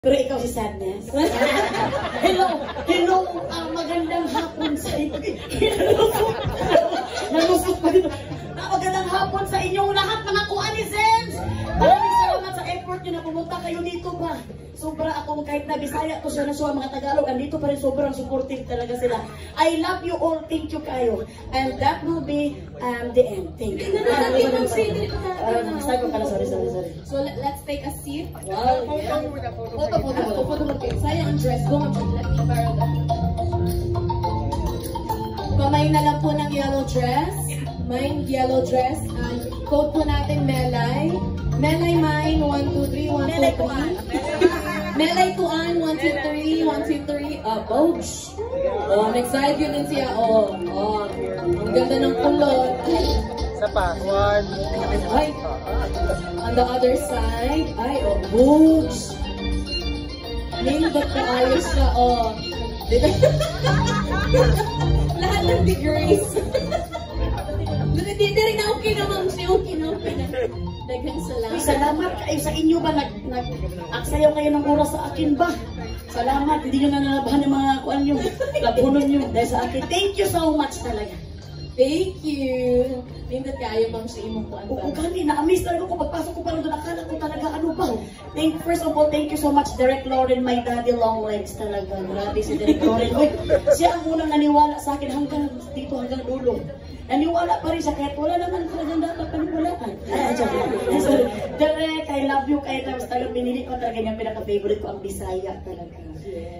Pero ikaw si Sadness. Hello, magandang hapon sa inyo. Nalusot pa dito. Magandang hapon sa inyong lahat mga kuanisens. Maraming salamat sa effort nyo na pumunta kayo dito pa. Sobra akong kahit na Bisaya ko siya na siya mga Tagalog. Andito pa rin sobrang supportive talaga sila. I love you all. Thank you kayo. And that will be the end. Thank you. Sorry. So let's take a seat. Wow. Photo. Sayang ang dress. Go on, let me borrow that. Pamay na lang po ng yellow dress. Mine yellow dress. And code po natin Melay. Melay mine 1, 2, 3, 1, 2, 3. Melay tuan 1, 2, 3, 1, 2, 3. Boge. Oh, next side yun din siya. Oh. Ang ganda ng kulot. Isa pa. One. Ay. On the other side. Ay, boge. Ba't ka ayos ka, Lahat ng degrees. Hindi rin na okay naman siya. Okay na. Daghang salamat. Salamat kayo sa inyo ba? Nag-aksayaw kayo ng oras sa akin ba? Salamat. Hindi nyo na nalabahan yung mga kuan nyo. Labunon nyo dahil sa akin. Thank you so much talaga. Thank you. Nindot kayo bang sa imong kuan ba? Oo, kandi na-amaze talaga ko. Pagpasok ko pa doon, akala ko talaga ano ba? First of all, thank you so much, Direk Lauren, my daddy long legs talaga. Grabe si Direk Lauren. Uy, siya ang unang naniwala sa akin hanggang dito, hanggang dulo. Naniwala pa rin siya kahit wala naman talagang dapat paniwalaan. Sorry. Direk, I love you. Kahit tapos talagang pinili ko talaga yung pinaka-favorite ko, ang Bisaya talaga.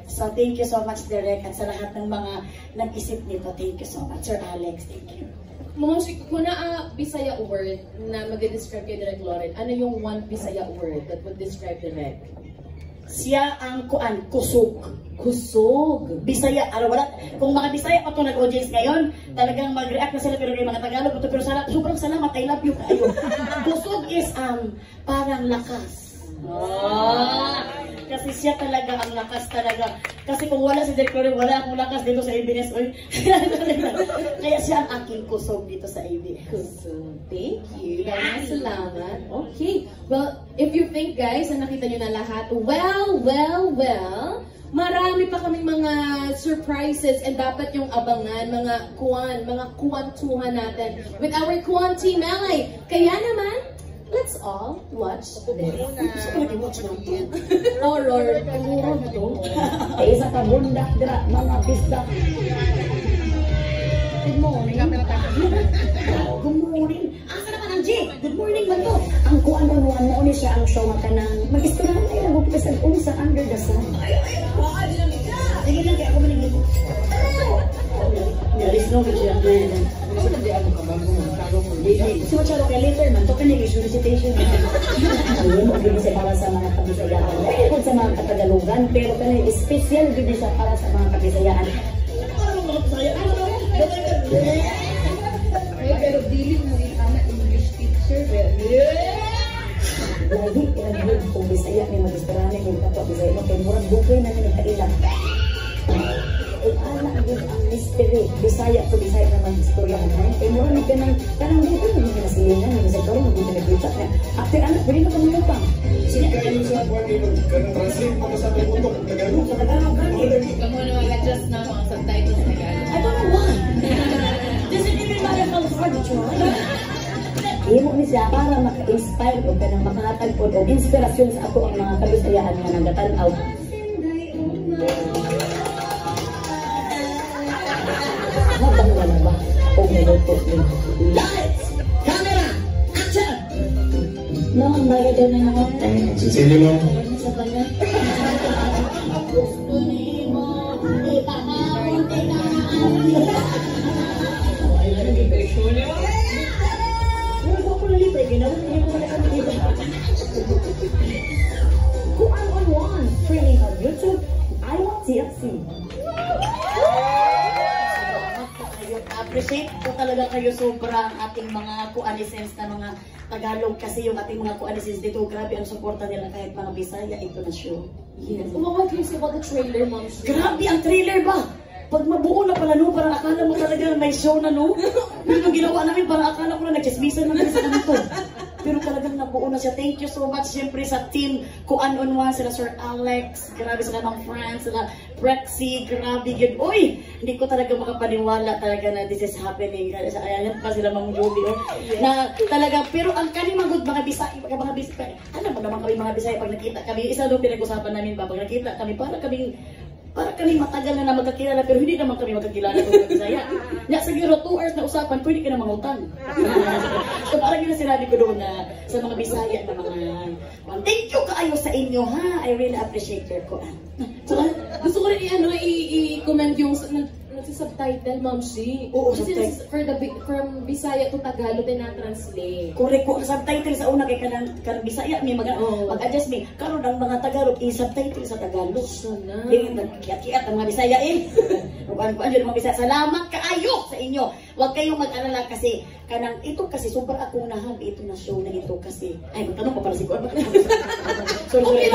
So, thank you so much, Direk. At sa lahat ng mga nag-isip nito, thank you so much. Sir Alex, thank you. Kung Bisaya word na mag-describe kay Direk Lauren, ano yung one Bisaya word that would describe Direk? Siya ang kusog. Kusog. Bisaya, wala. Kung mga Bisaya pa ito nag-audience ngayon, talagang mag-react na sila pero kay mga Tagalog. Pero sobrang salamat, I love you kayo. Kusog is parang lakas. Kasi siya talaga ang lakas talaga. Kasi kung wala si Direk Lauren, wala akong lakas dito sa ABS. Kaya siya ang aking kusog dito sa ABS. Kusog. Thank you. Maraming salamat. Okay. Well, if you think guys, na nakita nyo na lahat, well, marami pa kaming mga surprises and dapat yung abangan, mga kuwantuhan natin with our Kuwan Team LA. Kaya naman, let's all watch this. Horror. Isa ka bundak dira mga bisdak. Good morning. Good morning. Asa naman ang G? Good morning man to. Ang kuan mo ni siya ang show maka nang mag-istorya na yung bukisan unsa under the sun. Sige lang kaya ako manigil. Yalis no siya. So charo kay later man to kanang solicitation. Ayun mo din siya para sa mga kabisayaan. Ayun sa mga Katagalugan pero kanang special din siya para sa mga kabisayaan. Pero dili mo anak English teacher. Lagi kinagod kung Bisaya ni mag-istorya kung kapwa Bisaya mo kay murag bukay na nagkailang. Anak din ang mystery. Bisaya to Bisaya naman istorya mo. Kay murag ni kanang bukay na nagkasilingan ni sa karon mo nagkita na. After anak pwede na pamutang. Sige kayo sa board kanang translate mo sa tutok Tagalog. Kamu na mag-adjust na mga subtitles na gano'n. I don't know why. Does it even matter how hard you try? Imo ni siya para maka-inspire o kanang makahatag po o inspirasyon sa ako ang mga kabisayaan nga nagatanaw. Habang wala ba? O minuto din. Lights! Camera! Action! No, ang bagay daw na naman. Sisili mo. Sa kanya. Gusto ni mo, ipakamon, Kuan on One, streaming on YouTube, I Want TFC. Appreciate ko talaga kayo sobra ang ating mga kuanisens na mga Tagalog kasi yung ating mga kuanisens dito, grabe ang suporta nila kahit mga Bisaya, ito na show. Yes. What can you say about the trailer, Mom? Grabe ang trailer ba? Pag mabuo na pala no, parang akala mo talaga may show na no. Pero ginawa namin, parang akala ko na nagchismisan namin sa kanito. Pero talagang nabuo na siya. Thank you so much siyempre sa team Kuan Unwan, sila Sir Alex, grabe sila ng friends, sila Prexy, grabe yun. Uy, hindi ko talaga makapaniwala talaga na this is happening. Ayan pa sila Mang Joby, na talaga, pero ang kani mga Bisaya, alam mo naman kami mga Bisaya, pag nakita kami, isa doon pinag-usapan namin ba, pag nakita kami, para kami matagal na magkakilala, pero hindi naman kami magkakilala kung mga Bisaya. Ya, siguro 2 hours na usapan, pwede ka na mangutang. So parang yun na sinabi ko doon na sa mga Bisaya na mga, thank you kaayo sa inyo ha, I really appreciate your kuan. So, gusto ko rin i-comment yung nagsisubtitle, Ma'am Shi. Oo, Kasi subtitle. from Bisaya to Tagalog, na-translate. Correct ko, subtitle sa una kay kanang Bisaya, may mag-adjust me. Karon ang mga Tagalog, i-subtitle sa Tagalog. Sana. Kiat-kiat ang mga Bisaya Ruban ko ang mga Bisaya. Salamat kaayo sa inyo. Huwag kayong mag-alala kasi kanang ito kasi super akong nahag ito na show na ito kasi. Ay, magtanong pa pala si Kuan. Okay,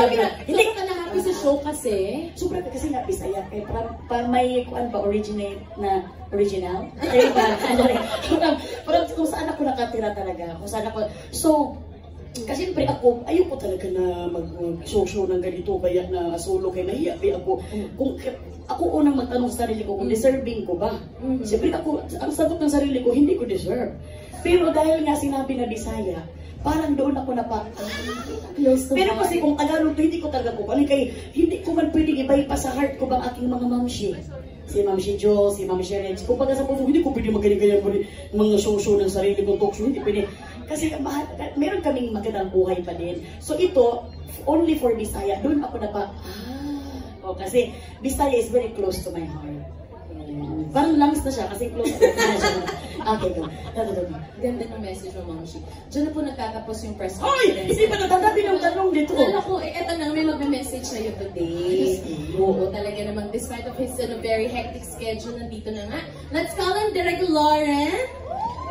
hindi ka na happy sa show kasi. Super kasi nga Bisaya kay para may Kuan pa original. Ay ba? Parang kung saan ako nakatira talaga. Kung saan ako. So, kasi siyempre ako, ayoko talaga na mag-show ng ganito, kaya na solo, kaya nahiya. Ako, kung ako unang magtanong sa sarili ko kung deserving ko ba. Siyempre ako, ang sagot ng sarili ko, hindi ko deserve. Pero dahil nga sinabi na Bisaya, parang doon ako pero kasi kung Tagalog, hindi ko talaga po. Kaya hindi ko man pwedeng i-bypass sa heart ko bang aking mga mamshi. Si Ma'am si Jo, si Ma'am si Reg. Kung pagka sa puso, hindi ko pwede magaling-galing mga show-show ng sarili kong talk show. Hindi pwede. Kasi meron kaming magandang buhay pa din. So ito, only for Bisaya. Doon ako kasi Bisaya is very close to my heart. Parang lungs na siya kasi close na siya. Okay, go. Ganda ng message mo, Ma'am Shi. Diyan na po nagtatapos yung press Ay! conference. Hindi pa natatabi ng tanong dito. Alam ko, eto na, may magme-message sa'yo today. Oo, talaga namang despite of his very hectic schedule, nandito na nga. Let's call on Direk Lauren,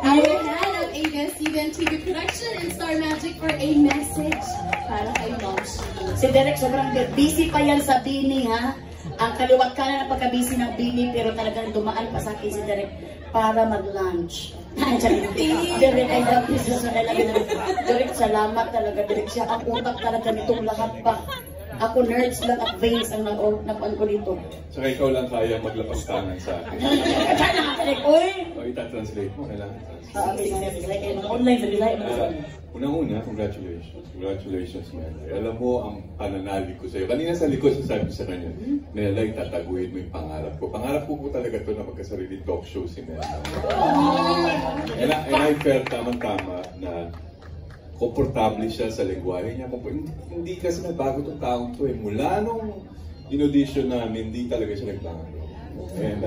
our head of ABS-CBN TV Production and Star Magic for a message para kay Ma'am Shi. Si Derek sobrang busy pa yan sa Bini ha. Ang kaliwat kanan ng pagka-busy ng Bini pero talagang dumaan pa sa akin si Derek para mag-lunch. Derek, I love you so much. Derek, salamat talaga. Derek, siya ang utak talaga nitong lahat pa. Ako nerds lang at veins ang nakuan ko dito. Tsaka ikaw lang kaya maglapas tangan sa akin. Derek, oy! O, itatranslate mo. Kailangan Okay, online sa Bisaya. Unang-una, congratulations. Congratulations, Melay. Alam mo, ang pananalig ko sa'yo. Kanina sa likod, sasabi ko sa kanya, Melay, tataguin mo yung pangarap ko. Pangarap ko talaga ito na magkasarili talk show si Melay. And I felt tamang-tama na komportable siya sa lengguwahe niya. Hindi kasi nagbago itong taong ito eh. Mula nung in-audition namin, hindi talaga siya nagbago. And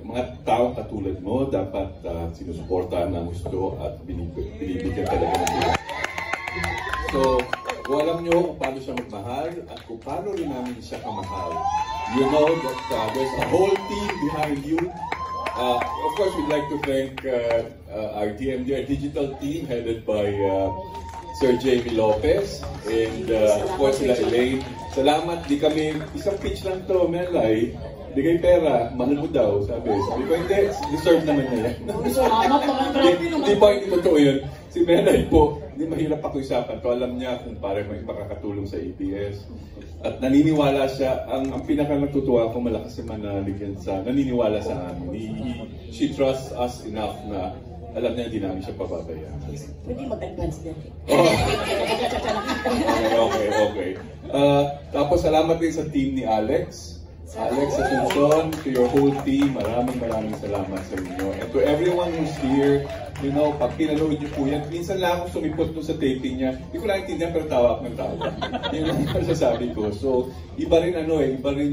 mga tao katulad mo, dapat sinusuportahan ng gusto at binibigyan talaga ng buhay. So, kung alam nyo kung paano siya magmahal at kung paano rin namin siya kamahal, you know that there's a whole team behind you. Of course, we'd like to thank our DMD, our digital team headed by Sir Jamie Lopez and of course sila Elaine. Salamat, di kami, isang pitch lang to, Melay. Di kayo pera, mahal mo daw, sabi ko, hindi, deserve naman niya yan. Hindi pa, hindi totoo yun. Si Melay po, hindi mahirap pakiusapan to. Alam niya kung para may makakatulong sa ABS. At naniniwala siya, ang pinaka natutuwa ko, malakas si Manalig yan sa, naniniwala sa amin. She trusts us enough na alam niya hindi namin siya pababayaan. Pwede mag-advance din. Okay. Tapos salamat din sa team ni Alex. Alex Asuncion, to your whole team, maraming salamat sa inyo. And to everyone who's here, you know, pag pinanood niyo po yan, minsan lang akong sumipot doon sa taping niya, hindi ko lang intindihan pero tawa ako ng tawa. Yun lang ang sasabi ko. So, iba rin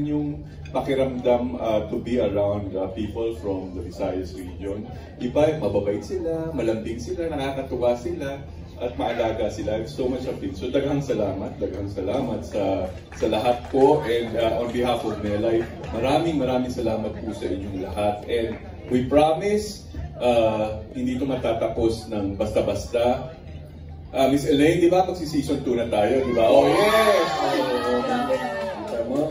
yung pakiramdam to be around people from the Visayas region. Iba, mababait sila, malambing sila, nakakatuwa sila, at maalaga sila. So much of it. So daghang salamat sa lahat po, and on behalf of Melay, maraming salamat po sa inyong lahat. And we promise, hindi ito matatapos ng basta-basta. Miss Elaine, di ba? Magsi-season 2 na tayo, di ba? Oh yes!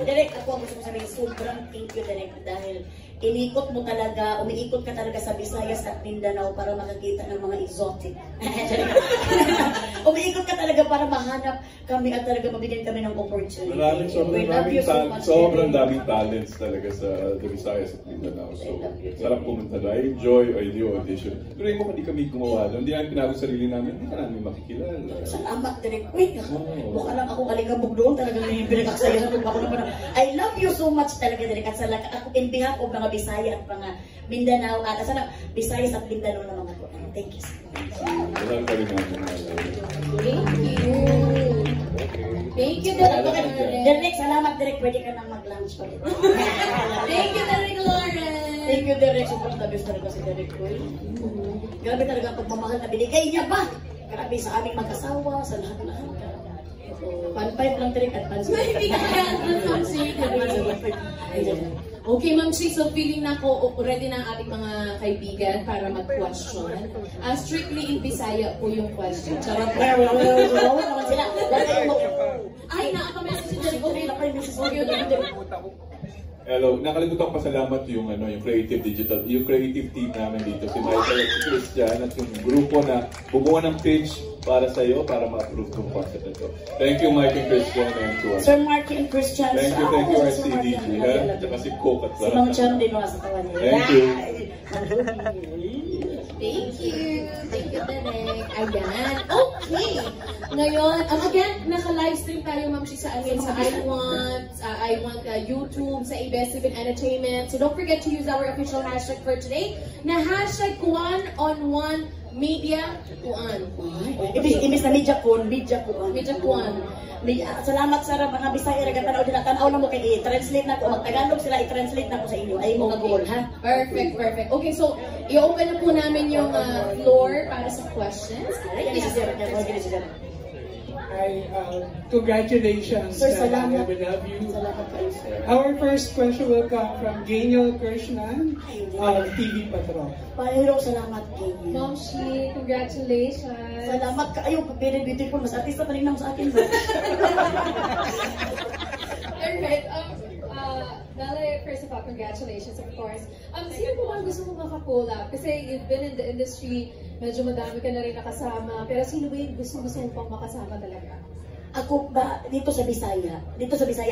Derek, ako ang gusto ko sabihin. sabi, sobrang thank you Direk dahil inikot mo talaga, umiikot ka talaga sa Visayas at Mindanao para makakita ng mga exotic. Umiikot ka talaga para mahanap kami at talaga mabigyan kami ng opportunity. Sobrang daming talents talaga sa the Visayas at Mindanao. So, sarap pumunta doon. I enjoy the audition. Pero yung hindi kami gumawa doon, hindi namin pinago sarili namin, hindi ka namin makikilala. Salamat Direk. Wait, mukha lang ako kaligabog doon, talagang pinagkaksayahan ko ako naman. I love you so much talaga Direk at salamat ako in behalf of mga Bisaya at mga Mindanao at sana Visayas at Mindanao na mga po. Thank you so much. Walang kalimutan na. Thank you, Direk. Direk, salamat Direk. Pwede ka nang mag-lunch ulit. Thank you, Direk Lauren. Thank you Direk. Super the best talaga si Direk ko. Grabe talaga ang pagmamahal na binigay niya ba? Grabe sa aming mag-asawa, sa lahat-lahat. 1.5 lang Direk at pansin. Hindi ka Okay, Ma'am Shi, so feeling na ako ready na ang ating mga kaibigan para mag-question. Strictly in Bisaya po yung question. Charot. Ay, nakaka-message si Derek. Okay, nakaka-message si Derek. Hello, nakalimutan ko pasalamat yung creative team namin dito, si Michael at si Christian at yung grupo na bumuo ng page para sa iyo para ma-approve yung concept nito. Thank you Mike and Christian and to us. Sir Mark and Christian. Thank you RCDG at saka si Coke at si Mang Chan din sa kawan niya. Thank you. Thank you. Thank you, Derek. Ayan. Okay. Ngayon, again, naka-livestream tayo, Ma'am Shi, sa I Want YouTube, sa ABS-CBN Entertainment. So don't forget to use our official hashtag for today, na hashtag #KuanOn1 Media Kuan. Ibig na media kuan. Media Kuan. Salamat sa mga Bisaya raga tanaw na mo kay i-translate na ko mag-Tagalog sila i-translate na ko sa inyo ay mo goal ha. Perfect. Okay, so i-open na po namin yung floor para sa questions. Congratulations. Sir, salamat. We love you. Salamat kayo, sir. Our first question will come from Daniel Krishnan of TV Patrol. Pahiro, salamat kayo. Ma'am Shi, congratulations. Salamat kayo. Very beautiful. Mas artista pa rin naman sa akin. Alright, Nala, first of all, congratulations, of course. Sino po ang gusto mo makakolab? Kasi you've been in the industry, medyo madami ka na rin nakasama, pero sino ba yung gusto mo pang makasama talaga? Ako ba, dito sa Bisaya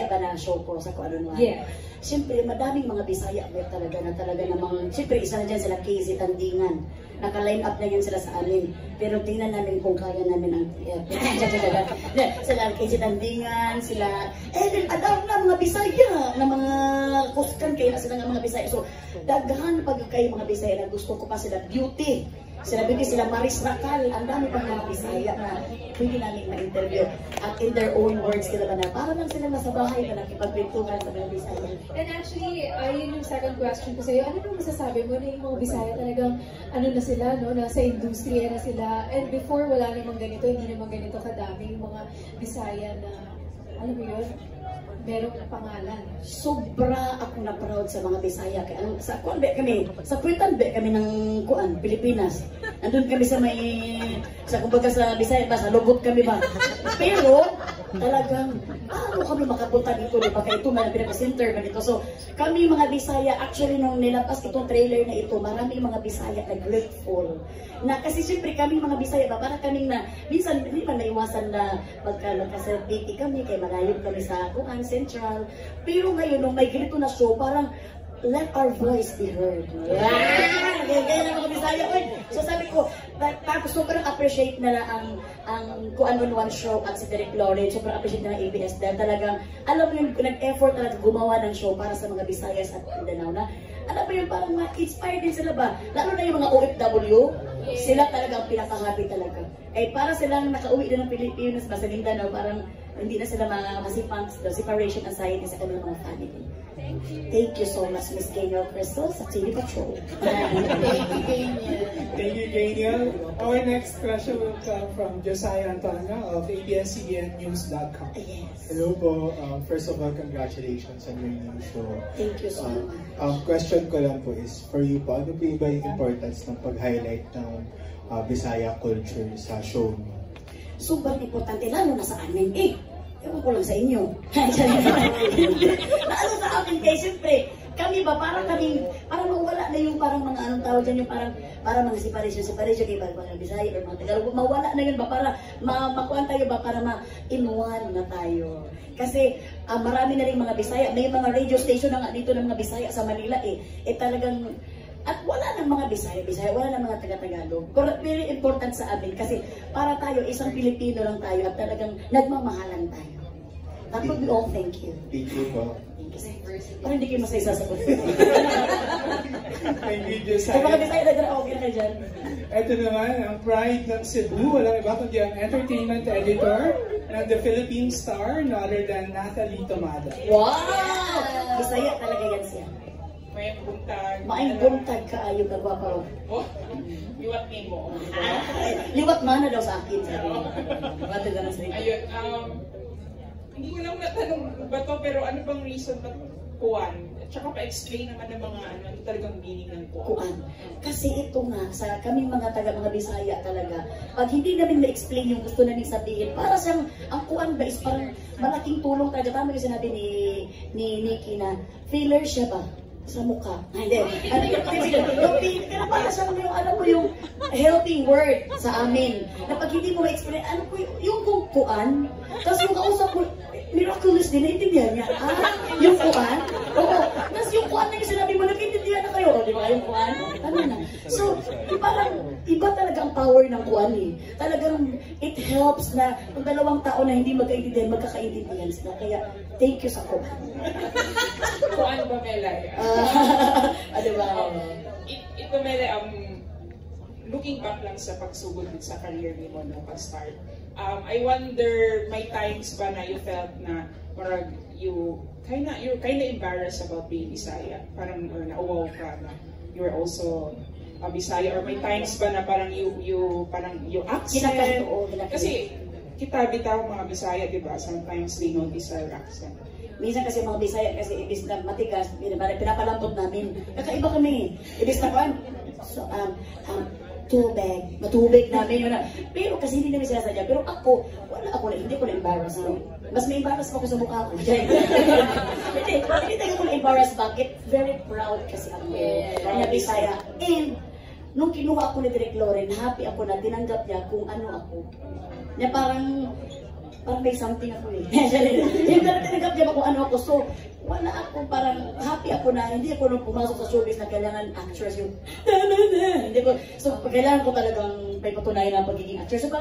ba na show ko sa kung ano naman? Yeah. Siyempre, madaming mga Bisaya talaga namang, siyempre isa na dyan sila Casey Tandingan. Naka-line up na yan sila sa amin. Pero tingnan namin kung kaya namin ang, sila Casey Tandingan, sila, adam na mga Bisaya, na mga kuskan kayo na sila ng mga Bisaya. So, daghan pag kayo mga Bisaya na gusto ko pa sila beauty. Sila Maris Racal, ang dami pang mga Bisaya na pwede namin ma-interview. At in their own words, sila ba na parang lang sila nasa bahay na nakipagpintukan sa mga Bisaya. And actually, yun yung second question ko sa'yo. Ano bang masasabi mo na yung mga Bisaya talagang ano na sila, no? Nasa industriya na sila. And before, wala namang ganito, hindi namang ganito kadami yung mga Bisaya na, alam mo yun, merong pangalan. Sobra ako na proud sa mga Bisaya. Sa Kuwaitan kami ng Pilipinas. Andun kami sa kumbaga sa Bisaya ba, sa Lubot kami ba. Pero, talagang, kami makapunta dito, di ba? Kaya ito, pinaka-center ba dito. So, kami mga Bisaya, actually, nung nilapas itong trailer na ito, maraming mga Bisaya na grateful. Kasi siyempre kami mga Bisaya ba, para kaming minsan, hindi pa naiwasan na magka-celebrity kami, kaya malayo kami sa Central. Pero ngayon, nung may ganito na show, parang, let our voice be heard. Gaya na mga Bisaya. So sabi ko, tapos sobrang appreciate na ang Kuan-on-1 show at si Derek Lauren, sobrang appreciate na ng ABS dahil talagang, alam mo yun, nag-effort talaga gumawa ng show para sa mga Bisayas at Mindanao na, alam mo yun, parang ma-inspire din sila ba? Lalo na yung mga OFW, sila talagang pinaka-happy talaga. Para silang nakauwi din ng Pilipinas ba sa Mindanao, parang hindi na sila masipang separation anxiety sa kanilang mga family. Thank you so much, Miss Daniel Crystal sa TV Patrol. Thank you, Daniel. Our next question will come from Josiah Antonio of ABS-CBNnews.com. Yes. Hello po. First of all, congratulations on your new show. Thank you so much. Question ko lang po is, for you po, ano po yung importance ng pag-highlight ng Bisaya culture sa show mo? Sobrang importante, lalo na sa amin ewan ko lang sa inyo. Naano sa amin kay, siyempre, kami ba, parang mawala na yung parang mga anong tawag dyan, yung parang mga separation, kay mga Bisaya or mga Tagalog, mawala na yun ba, para makuhan tayo ba, para ma-inuan na tayo. Kasi marami na rin mga Bisaya, may mga radio station na nga dito ng mga Bisaya sa Manila talagang, at wala ng mga Bisaya, wala ng mga taga-Tagalog. Very important sa amin kasi para tayo, isang Pilipino lang tayo at talagang nagmamahalan tayo. That would be all, thank you. Thank you po. Parang hindi kayo masaya sasagot. Thank you, Josiah. Mga Bisaya, okay na kayo dyan. Ito naman, ang pride ng Cebu, walang iba kundi ang entertainment editor ng The Philippine Star, no other than Natalie Tomada. Wow! Bisaya talaga yan siya. May buntag. Maayong buntag kaayo ka pa. Oh, liwat ni mo. Liwat mana daw sa akin, sabi. Bata ka na sa ito. Ayun, hindi ko lang natanong ba to, pero ano bang reason ba't kuwan? At saka pa-explain naman ng mga ano talagang meaning ng kuwan. Kuan. Kasi ito nga, sa kaming mga Bisaya talaga, pag hindi namin ma-explain yung gusto namin sabihin, para siyang, ang kuan ba is parang malaking tulong talaga. Tama yung sinabi ni Nikki na, filler siya ba? Sa mukha. Hindi. Kaya para sa yung, alam mo, yung helping word sa amin. Na pag hindi mo ma-explain, ano po yung kuan, tapos yung kausap mo, miraculous din, naintindihan niya. Yung kuan? Oo. Tapos yung kuan na yung sinabi mo, nag-intindihan na kayo. Di ba? Yung kuan? Ano na? So, parang iba talaga ang power ng kuan Talagang it helps na kung dalawang tao na hindi magkaintindihan, magkakaintindihan sila. Kaya, thank you sa kuan. Kuwan ba, Melay? Diba? Ito, Melay, looking back lang sa pagsugod sa career ni mo, no, pag-start. I wonder, may times ba na you felt na parang you're kinda embarrassed about being Bisaya? Parang nauwaw ka na you're also a Bisaya? Or may times ba na parang you accent? Kasi kita bitaw mga Bisaya, di ba? Sometimes they notice our accent. Minsan kasi mga Bisaya, kasi ibis na matigas, pinapalambot namin. Kakaiba kami. Ibis na kuan. So, matubig namin yun. Pero kasi hindi namin sinasadya. Pero ako, hindi ko na-embarrass. Mas may embarrass pa ako sa mukha ko. Hindi tayo ko na-embarrass. Bakit? Very proud kasi ako na Bisaya. And, nung kinuha ako ni Direk Loren, happy ako na tinanggap niya kung ano ako. Na parang may something ako Yung tinanggap niya kung ano ako. So, wala ako, parang happy ako na hindi ako nung pumasok sa showbiz na kailangan actress yung hindi ko, so kailangan ko talagang may patunayan ang pagiging actress. So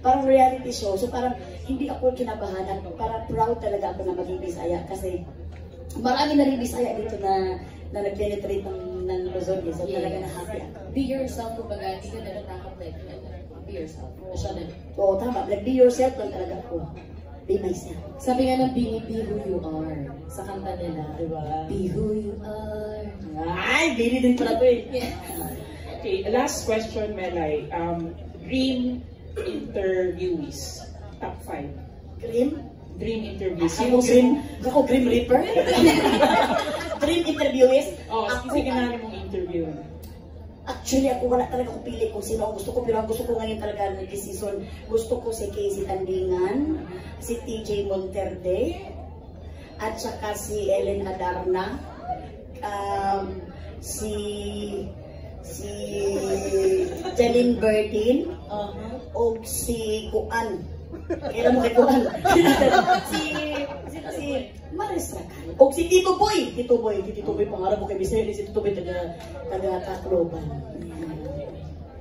parang reality show, so parang hindi ako kinabahan at parang proud talaga ako na maging Bisaya kasi marami na rin Bisaya dito na nag-penetrate ng Luzon. So talaga na happy ako. Be yourself, kumbaga, hindi ka na natakot be yourself. Oo, tama. Like, be yourself lang talaga ako. Be myself. Sabi nga ng be who you are. Sa kanta nila. Diba? Be who you are. Ay, Billy din pala to Okay, last question, Melay. Dream interviewees. Top 5. Dream interviewees. Ako Grim Reaper? Dream interviewees? Sige na mong interview. Actually, ako wala talaga kung pili kung sino ang gusto ko, pero ang gusto ko ngayon talaga ng season, gusto ko si Casey Tandingan, si TJ Monterde, at saka si Ellen Adarna, si Janine Berdin, o si Kuan. Kailan mo kay Kuan? si Maris Racal. O si Tito Boy. Tito Boy, pangarap mo kay Bisaya, si Tito Boy taga Tacloban.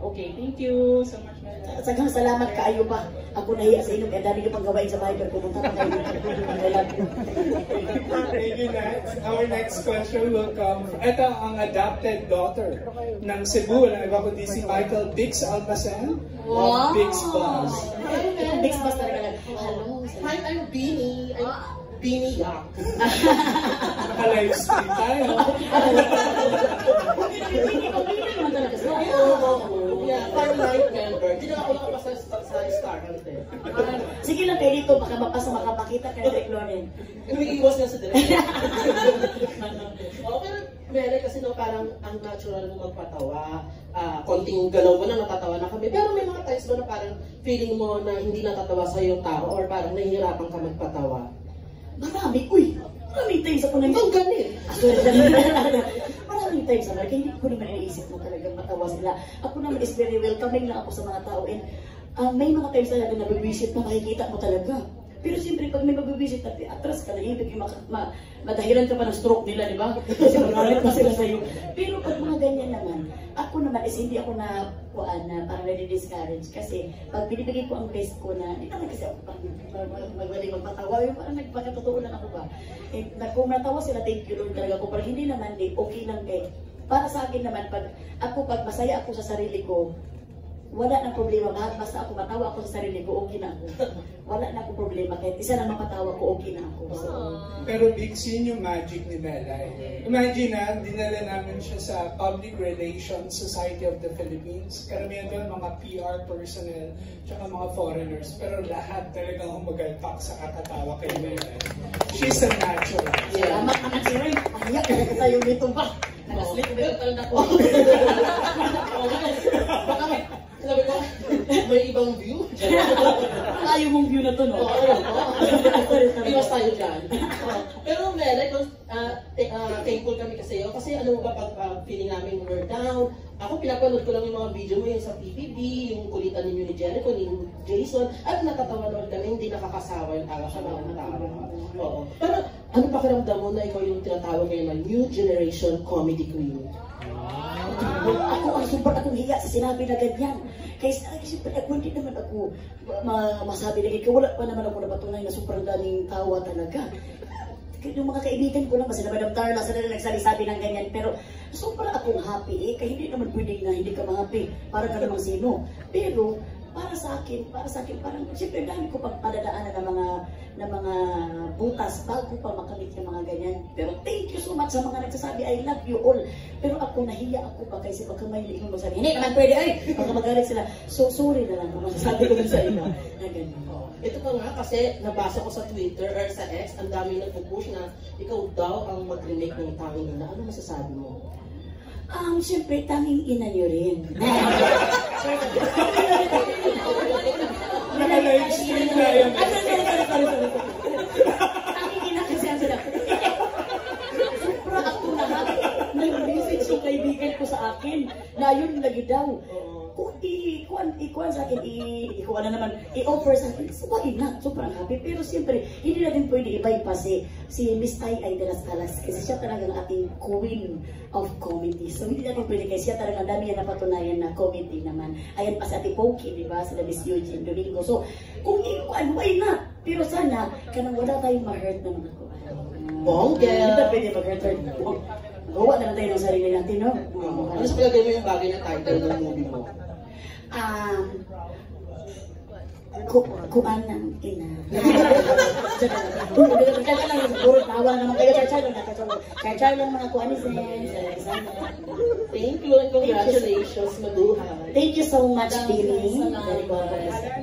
Okay, thank you so much, Melay. Sagang salamat kaayo pa. Ako nahiya sa inyo, kaya dami nyo pang gawain sa bahay, pero pumunta pa kayo. Thank you, next. Our next question will come. Ito ang adopted daughter ng Cebu. Walang iba kundi si Michael Bix Almacen of Bix Buzz. Bix Buzz talaga. Hello. Hi, I'm Beanie. I'm Beanie Yak. Naka-live stream tayo. Yeah, parang live member. Hindi na ako nakapasa sa Star Health eh. Sige lang kayo dito, baka makapakita kay Direk Loren. Umiiwas nga sa direct. Okay, Mele, kasi no, parang parang ang natural mo magpatawa. Konting galaw mo na natatawa na kami. Pero may mga times ba na parang feeling mo na hindi natatawa sa yung tao or parang nahihirapan ka magpatawa? Marami, maraming times ako Ang ganit! Maraming times ako, kaya hindi ko naman iniisip mo talagang matawa sila. Ako naman is very welcoming lang ako sa mga tao. And may mga times talaga na nabibisit na makikita mo talaga. Pero siyempre, pag may mabibisit natin, atras ka na, ibig madahilan ka pa ng stroke nila, di ba? Kasi magalit pa sila sa'yo. Pero pag mga ganyan naman, ako naman is hindi ako na parang nadi-discourage. Kasi pag binibigay ko ang best ko na, hindi naman kasi ako magaling magpatawa, yung parang nagpakatotoo lang ako ba. Eh, kung natawa sila, thank you Lord talaga ko. Pero hindi naman, okay lang kay. Para sa akin naman, pag masaya ako sa sarili ko, wala na problema. Basta ako matawa ako sa sarili ko, okay na ako. Wala na akong problema. Kahit isa na mapatawa ko, okay na ako. So, pero big scene yung magic ni Melay. Imagine dinala namin siya sa Public Relations Society of the Philippines. Karamihan doon mga PR personnel, tsaka mga foreigners. Pero lahat talagang humagalpak sa kakatawa kay Melay. She's a natural. salamat naman si Ray. Ayak, talaga tayo dito pa. Nag-sleep ko talaga ako. Sabi ko, may ibang view. Ayaw mong view na to, no? Iwas tayo dyan. Pero Melay, thankful kami kasi kasi ano ba pag feeling namin we're down, ako pinapanood ko lang yung mga video mo yung sa PBB, yung kulitan ninyo ni Jericho, ni Jason, at natatawa naman kami, hindi nakakasawa yung tawa sa mga tao. Oo. Pero ano pakiramdam mo na ikaw yung tinatawag ngayon na New Generation Comedy Queen? Ako super akong hiya sa sinabi na ganyan. Kaya siyempre ako hindi naman ako masabi na ganyan. Wala pa naman ako napatunay na super daming tawa talaga. Yung mga kaibigan ko lang kasi na Madam Darla sila na nagsabi ng ganyan. Pero super akong happy kaya hindi naman pwedeng na hindi ka ma-happy para ka namang sino. Pero para sa akin parang siyempre dami ko pagpadadaanan ng mga butas bago pa makamit yung mga ganyan. Pero thank you so much sa mga nagsasabi I love you all. Pero ako nahiya ako pa kasi baka may hindi ko magsabi hindi naman pwede baka magalit sila. So sorry na lang kung masasabi ko sa iba na ganyan. Ito pa nga kasi nabasa ko sa Twitter or sa X, ang dami nagpo-push na ikaw daw ang mag-remake ng Tanging Ina. Ano masasabi mo? Siyempre, tanging ina nyo rin. Naka-live stream na yun. Sorry. Tanging ina kasi ang sila. Supra ako lahat. Nag-message yung kaibigan ko sa akin na yun lagi daw. Kung ikuan sa akin, ikuan na naman, i-offer sa akin, why not? Sobrang happy. Pero siyempre, hindi natin pwede i-bypass si Miss Ay de las Alas kasi siya talaga ang ating queen of comedy. So hindi natin pwede kasi siya talaga ang dami yan napatunayan na comedy naman. Ayan pa si Ate Pokey, di ba? Sila Miss Eugene Domingo. So, kung ikuan, why not? Pero sana, kanang wala tayong ma-hurt ng mga kuan. Bongga! Hindi na pwede mag-hurt. Gawa na lang tayo ng sarili natin, no? Ano sa palagay mo yung bagay na title ng movie mo? Kuan ng ina. Kaya lang yung puro tawa naman kayo. Kaya lang mga kuan is Thank you and congratulations, maduhay. Thank you so much, Billy. Salamat.